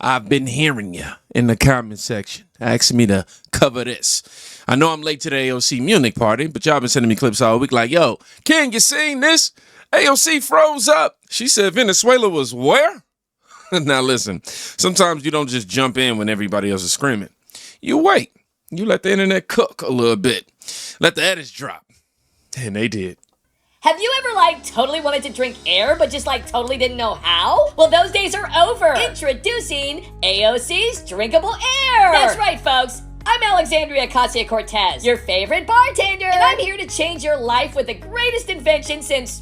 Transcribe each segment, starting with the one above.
I've been hearing you in the comment section asking me to cover this. I know I'm late to the AOC Munich party, but y'all been sending me clips all week like, yo, King, you seen this? AOC froze up. She said Venezuela was where? Now listen, sometimes you don't just jump in when everybody else is screaming. You wait. You let the internet cook a little bit. Let the edits drop. And they did. Have you ever, totally wanted to drink air, but just, totally didn't know how? Well, those days are over. Introducing AOC's Drinkable Air. That's right, folks. I'm Alexandria Ocasio-Cortez, your favorite bartender. And I'm here to change your life with the greatest invention since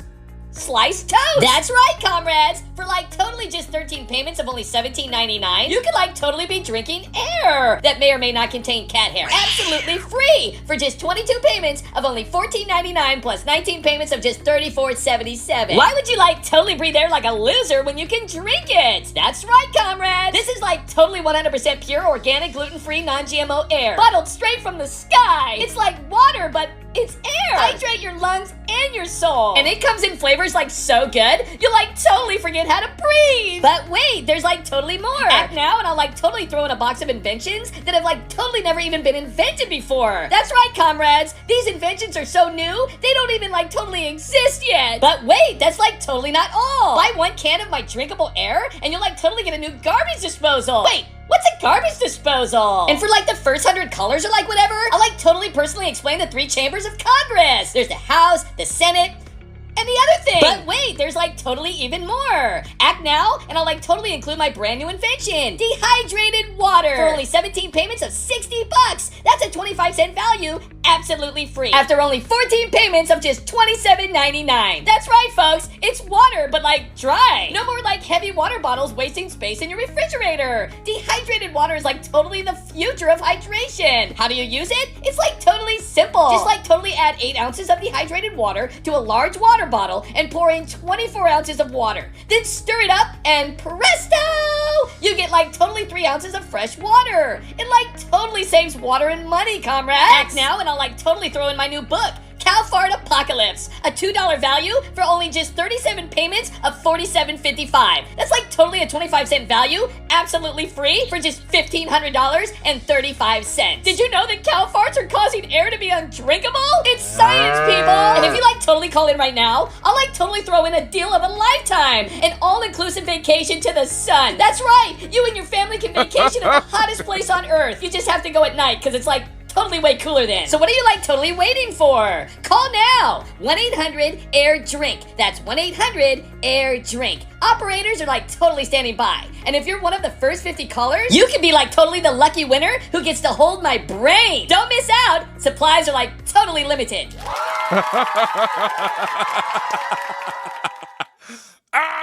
sliced toast. That's right, comrades. For totally just 13 payments of only $17.99, you could totally be drinking air that may or may not contain cat hair. Absolutely free for just 22 payments of only $14.99 plus 19 payments of just $34.77. Why would you totally breathe air like a loser when you can drink it? That's right, comrades. This is totally 100% pure, organic, gluten-free, non-GMO air, bottled straight from the sky. It's like water, but it's air. Hydrate your lungs and your soul. And it comes in flavors so good, you'll totally forget how to breathe. But wait, there's totally more. Act now and I'll totally throw in a box of inventions that have totally never even been invented before. That's right, comrades. These inventions are so new, they don't even totally exist yet. But wait, that's totally not all. Buy one can of my drinkable air and you'll totally get a new garbage disposal. Wait, what's a garbage disposal? And for the first 100 colors or whatever, I'll totally personally explain the 3 chambers of Congress. There's the House, the Senate, and the other thing. But wait, there's totally even more. Act now, and I'll totally include my brand new invention, dehydrated water. For only 17 payments of $60. That's a 25-cent value, absolutely free. After only 14 payments of just $27.99. That's right, folks. It's water, but dry. No more heavy water bottles wasting space in your refrigerator. Dehydrated water is totally the future of hydration. How do you use it? It's totally simple. Just totally add 8 ounces of dehydrated water to a large water bottle and pour in 24 ounces of water. Then stir it up and presto! You get totally 3 ounces of fresh water. It totally saves water and money, comrades. Act now and I'll totally throw in my new book, Cow Fart Apocalypse, a $2 value for only just 37 payments of $47.55. That's totally a 25-cent value, absolutely free for just $1,500.35. Did you know that cow farts are causing air to be undrinkable? It's science, people! And if you totally call in right now, I'll totally throw in a deal of a lifetime, an all-inclusive vacation to the sun. That's right, you and your family can vacation at the hottest place on earth. You just have to go at night because it's totally way cooler then. So what are you totally waiting for? Call now. 1-800-AIR-DRINK. That's 1-800-AIR-DRINK. Operators are totally standing by. And if you're one of the first 50 callers, you can be totally the lucky winner who gets to hold my brain. Don't miss out. Supplies are totally limited.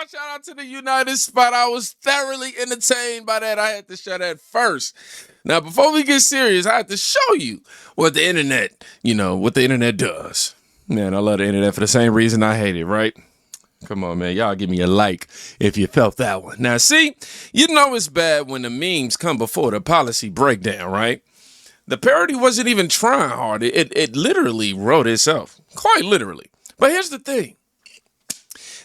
Shout out to the United Spot. I was thoroughly entertained by that. I had to show that first. Now, before we get serious, I have to show you what the internet, what the internet does. Man, I love the internet for the same reason I hate it, right? Come on, man. Y'all give me a like if you felt that one. Now, see, you know it's bad when the memes come before the policy breakdown, right? The parody wasn't even trying hard. It literally wrote itself. Quite literally. But here's the thing.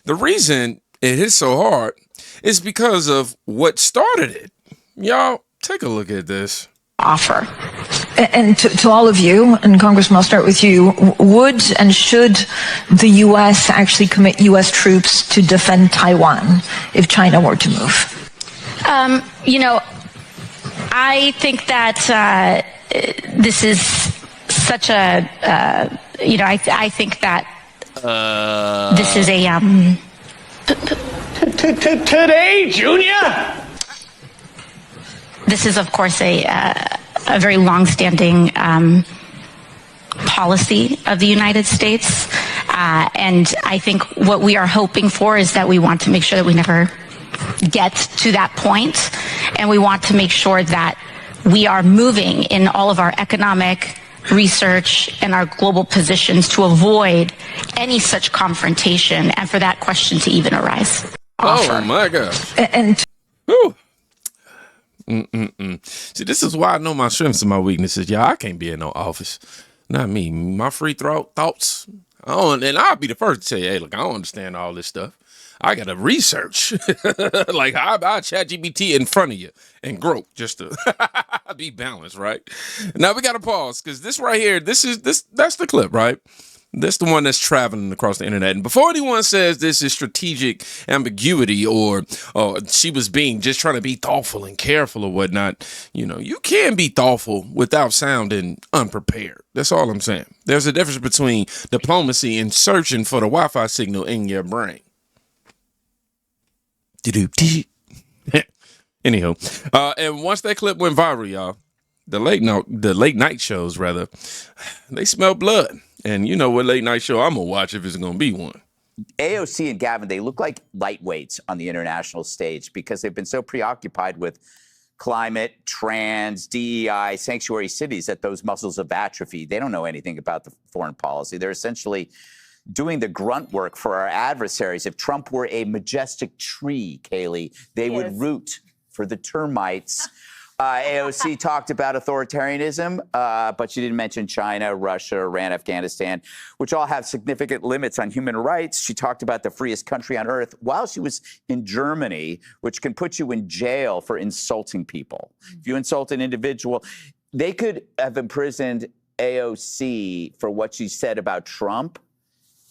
The reason it hit so hard is because of what started it. Y'all, take a look at this. Offer. And to all of you, and Congressman, I'll start with you, would and should the U.S. actually commit U.S. troops to defend Taiwan if China were to move? I think that this is such a, I think that this is a... Today, Junior? This is, of course, a very long-standing policy of the United States. And I think what we are hoping for is that we want to make sure that we never get to that point. And we want to make sure that we are moving in all of our economic research and our global positions to avoid any such confrontation and for that question to even arise. Oh, my gosh. And Whew. See, this is why I know my strengths and my weaknesses. Y'all, I can't be in no office. Not me. My free throat thoughts. And I'll be the first to tell you, hey, look, I don't understand all this stuff. I got to research. Like, I chat GPT in front of you and grope just to be balanced, right? Now we got to pause because this right here, that's the clip, right? That's the one that's traveling across the internet. And before anyone says this is strategic ambiguity or she was just trying to be thoughtful and careful or whatnot, you can be thoughtful without sounding unprepared. That's all I'm saying. There's a difference between diplomacy and searching for the Wi-Fi signal in your brain. Anywho, and once that clip went viral, y'all, the late night shows, rather, they smell blood. And you know what late night show I'm going to watch if it's going to be one. AOC and Gavin, they look like lightweights on the international stage because they've been so preoccupied with climate, trans, DEI, sanctuary cities that those muscles have atrophied. They don't know anything about the foreign policy. They're essentially doing the grunt work for our adversaries. If Trump were a majestic tree, Kaylee, they would root for the termites. AOC talked about authoritarianism, but she didn't mention China, Russia, Iran, Afghanistan, which all have significant limits on human rights. She talked about the freest country on earth while she was in Germany, which can put you in jail for insulting people. If you insult an individual, they could have imprisoned AOC for what she said about Trump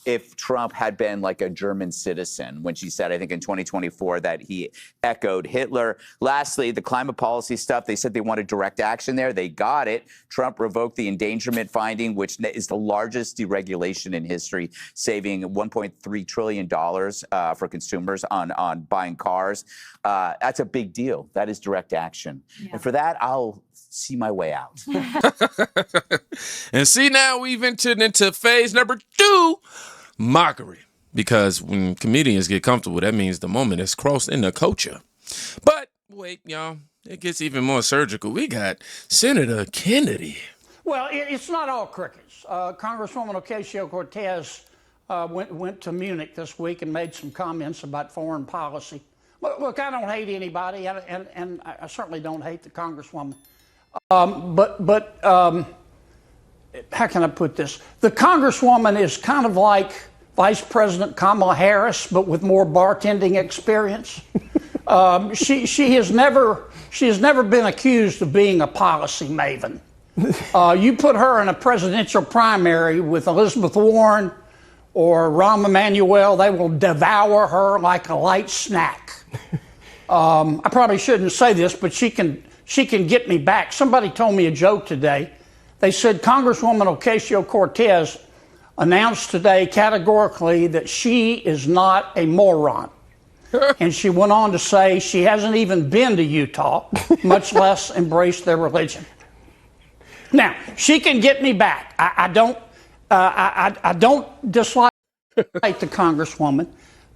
if Trump had been like a German citizen when she said, I think in 2024, that he echoed Hitler. Lastly, the climate policy stuff, they said they wanted direct action there. They got it. Trump revoked the endangerment finding, which is the largest deregulation in history, saving $1.3 trillion for consumers on buying cars. That's a big deal. That is direct action. Yeah. And for that, I'll see my way out. And see, now we've entered into phase number 2, mockery. Because when comedians get comfortable, that means the moment is crossed in the culture. But wait, y'all, it gets even more surgical. We got Senator Kennedy. Well, it's not all crickets. Congresswoman Ocasio-Cortez went to Munich this week and made some comments about foreign policy. Look, I don't hate anybody, and I certainly don't hate the Congresswoman. But how can I put this? The Congresswoman is kind of like Vice President Kamala Harris, but with more bartending experience. She has never been accused of being a policy maven. You put her in a presidential primary with Elizabeth Warren or Rahm Emanuel, they will devour her like a light snack. I probably shouldn't say this, but she can get me back. Somebody told me a joke today. They said Congresswoman Ocasio-Cortez announced today categorically that she is not a moron. And she went on to say she hasn't even been to Utah, much less embraced their religion. Now, she can get me back. I don't dislike the Congresswoman,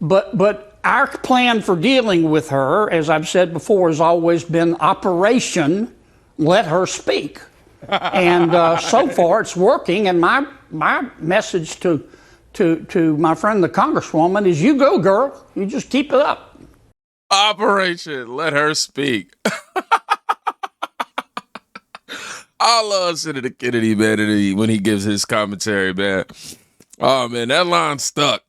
but our plan for dealing with her, as I've said before, has always been Operation Let Her Speak. And so far it's working, and my message to my friend the Congresswoman is, you go, girl. You just keep it up. Operation Let Her Speak. I love Senator Kennedy, man, when he gives his commentary, man. Oh, man, that line stuck.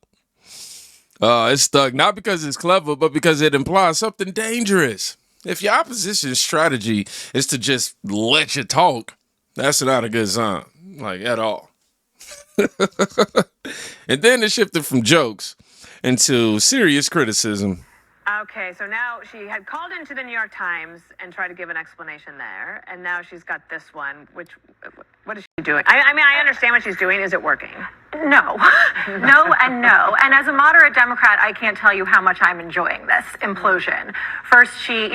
It's stuck not because it's clever, but because it implies something dangerous. If your opposition's strategy is to just let you talk, that's not a good sign, like at all. And then it shifted from jokes into serious criticism. Okay, so now she had called into the New York Times and tried to give an explanation there, and now she's got this one, what is she doing? I mean, I understand what she's doing. Is it working? No. No and no. And as a moderate Democrat, I can't tell you how much I'm enjoying this implosion. First, she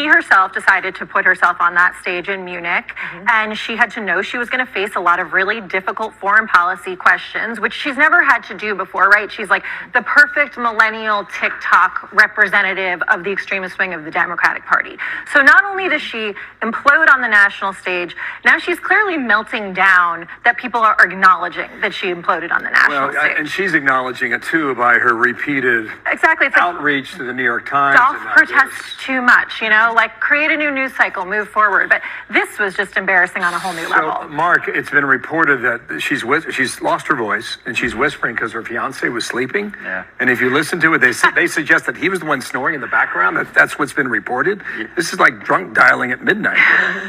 herself decided to put herself on that stage in Munich, and she had to know she was going to face a lot of really difficult foreign policy questions, which she's never had to do before, right? She's like the perfect millennial TikTok representative of the extremist wing of the Democratic Party. So not only does she implode on the national stage, now she's clearly melting something down that people are acknowledging that she imploded on the national stage. And she's acknowledging it too by her repeated Exactly. It's like, outreach to the New York Times. don't protest too much, you know, like create a new news cycle, move forward. But this was just embarrassing on a whole new level. Mark, it's been reported that she's lost her voice and she's whispering because her fiance was sleeping. Yeah. And if you listen to it, they suggest that he was the one snoring in the background. That's what's been reported. This is like drunk dialing at midnight.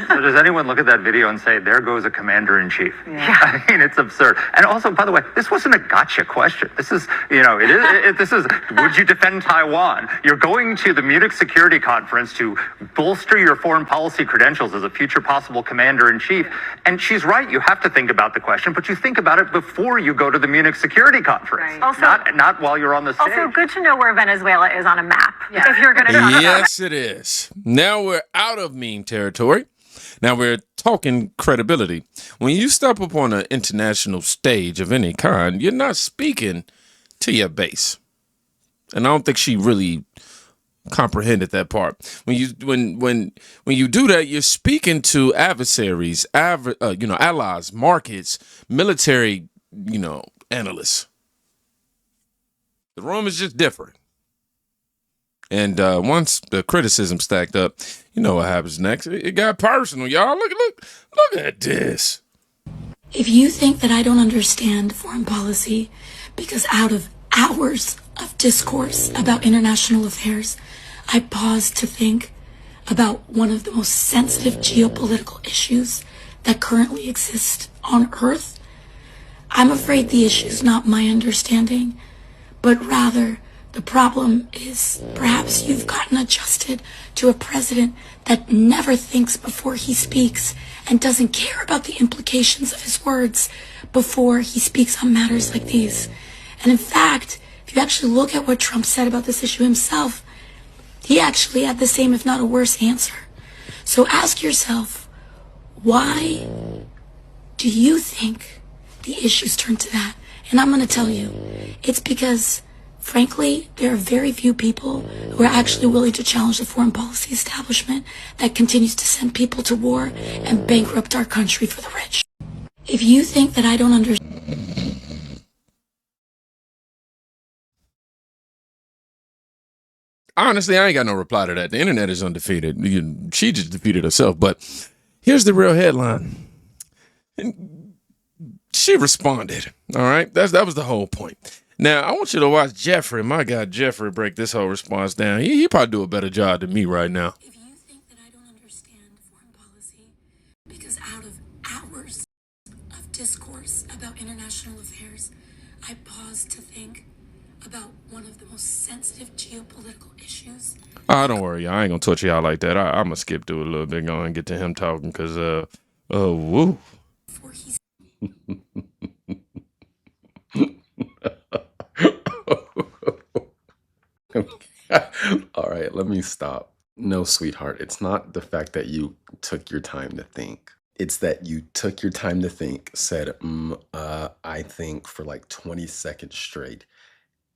So does anyone look at that video and say, there goes a commander-in-chief? Yeah. I mean, it's absurd. And also, by the way, this wasn't a gotcha question. This is, you know, this is, would you defend Taiwan? You're going to the Munich Security Conference to bolster your foreign policy credentials as a future possible commander-in-chief. And she's right, you have to think about the question, but you think about it before you go to the Munich Security Conference. Right. Also, not while you're on the stage. Also, good to know where Venezuela is on a map. If you're going to talk about Yes, it is. Now we're out of meme territory. Now we're talking credibility. When you step up on an international stage of any kind, you're not speaking to your base. And I don't think she really comprehended that part. When you do that, you're speaking to adversaries, allies, markets, military, analysts. The room is just different. And once the criticism stacked up, you know what happens next. It got personal, y'all. Look at this. If you think that I don't understand foreign policy because out of hours of discourse about international affairs, I pause to think about one of the most sensitive geopolitical issues that currently exist on Earth, I'm afraid the issue is not my understanding, but rather the problem is perhaps you've gotten adjusted to a president that never thinks before he speaks and doesn't care about the implications of his words before he speaks on matters like these. And in fact, if you actually look at what Trump said about this issue himself, he actually had the same, if not a worse, answer. So ask yourself, why do you think the issues turn to that? And I'm going to tell you, it's because frankly, there are very few people who are actually willing to challenge the foreign policy establishment that continues to send people to war and bankrupt our country for the rich. If you think that I don't understand... Honestly, I ain't got no reply to that. The internet is undefeated. She just defeated herself. But here's the real headline. And she responded. All right? That was the whole point. Now, I want you to watch Jeffrey, my guy Jeffrey, break this whole response down. He probably do a better job than me right now. If you think that I don't understand foreign policy because out of hours of discourse about international affairs, I pause to think about one of the most sensitive geopolitical issues. Don't worry, I ain't gonna touch y'all like that. I'm gonna skip through a little bit, go and get to him talking, because, woo. All right, let me stop. No, sweetheart, it's not the fact that you took your time to think. It's that you took your time to think, said, I think for like 20 seconds straight,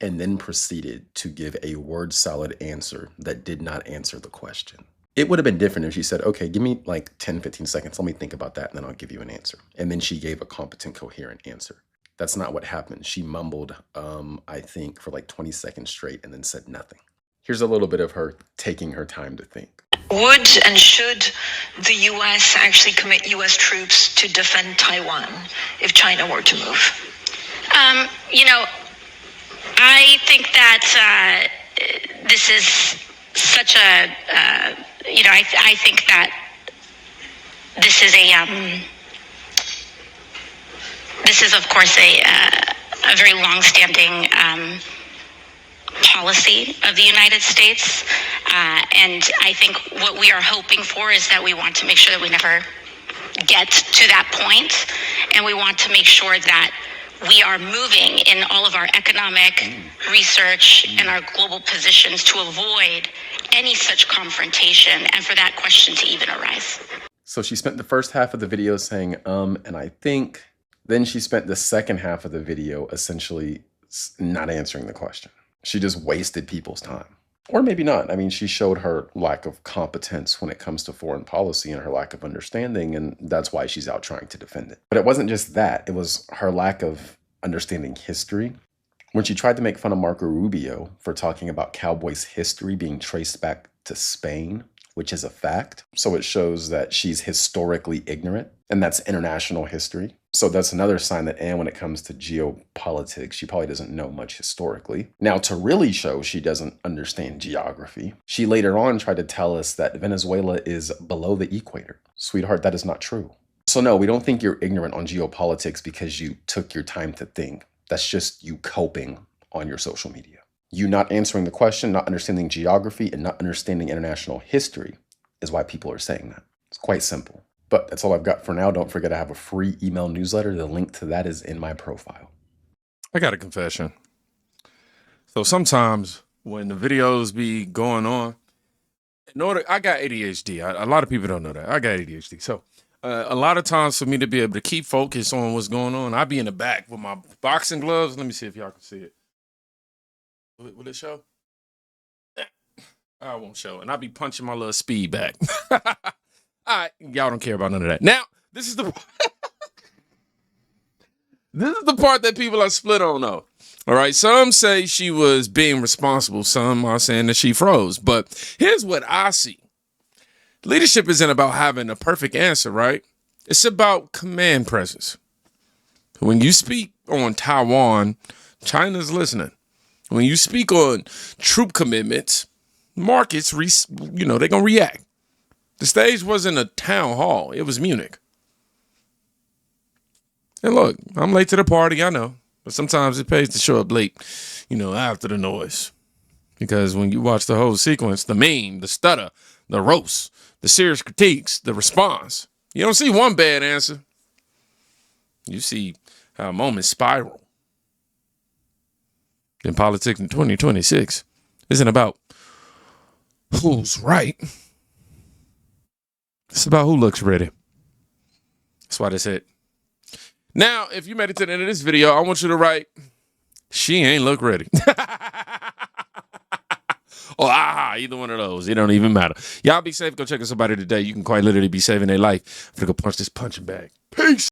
and then proceeded to give a word solid answer that did not answer the question. It would have been different if she said, okay, give me like 10, 15 seconds. Let me think about that, and then I'll give you an answer. And then she gave a competent, coherent answer. That's not what happened. She mumbled, I think, for like 20 seconds straight and then said nothing. Here's a little bit of her taking her time to think. Would and should the U.S. actually commit U.S. troops to defend Taiwan if China were to move? I think that this is such a, I think that this is of course a very long-standing policy of the United States, and I think what we are hoping for is that we want to make sure that we never get to that point, and we want to make sure that we are moving in all of our economic research and our global positions to avoid any such confrontation and for that question to even arise. So she spent the first half of the video saying, and I think. Then she spent the second half of the video essentially not answering the question. She just wasted people's time. Or maybe not. I mean, she showed her lack of competence when it comes to foreign policy and her lack of understanding, and that's why she's out trying to defend it. But it wasn't just that. It was her lack of understanding history. When she tried to make fun of Marco Rubio for talking about Cowboys' history being traced back to Spain, which is a fact. So it shows that she's historically ignorant, and that's international history. So that's another sign that Anne, when it comes to geopolitics, she probably doesn't know much historically. Now, to really show she doesn't understand geography, she later on tried to tell us that Venezuela is below the equator. Sweetheart, that is not true. So no, we don't think you're ignorant on geopolitics because you took your time to think. That's just you coping on your social media. You not answering the question, not understanding geography, and not understanding international history is why people are saying that. It's quite simple. But that's all I've got for now. Don't forget I have a free email newsletter. The link to that is in my profile. I got a confession. So sometimes when the videos be going on, I got ADHD. A lot of people don't know that. I got ADHD. So a lot of times for me to be able to keep focus on what's going on, I be in the back with my boxing gloves. Let me see if y'all can see it. Will it show? I won't show. And I'll be punching my little speed back. All right, y'all don't care about none of that. Now, this is the part that people are split on, though. All right, some say she was being responsible. Some are saying that she froze. But here's what I see. Leadership isn't about having a perfect answer, right? It's about command presence. When you speak on Taiwan, China's listening. When you speak on troop commitments, markets, they're going to react. The stage wasn't a town hall. It was Munich. And look, I'm late to the party, I know. But sometimes it pays to show up late, after the noise. Because when you watch the whole sequence, the meme, the stutter, the roast, the serious critiques, the response, you don't see one bad answer. You see how moments spiral. In politics in 2026 isn't about who's right. It's about who looks ready. That's why that's it. Now, if you made it to the end of this video, I want you to write, she ain't look ready. Or either one of those. It don't even matter. Y'all be safe. Go check out somebody today. You can quite literally be saving their life. I'm gonna go punch this punching bag. Peace.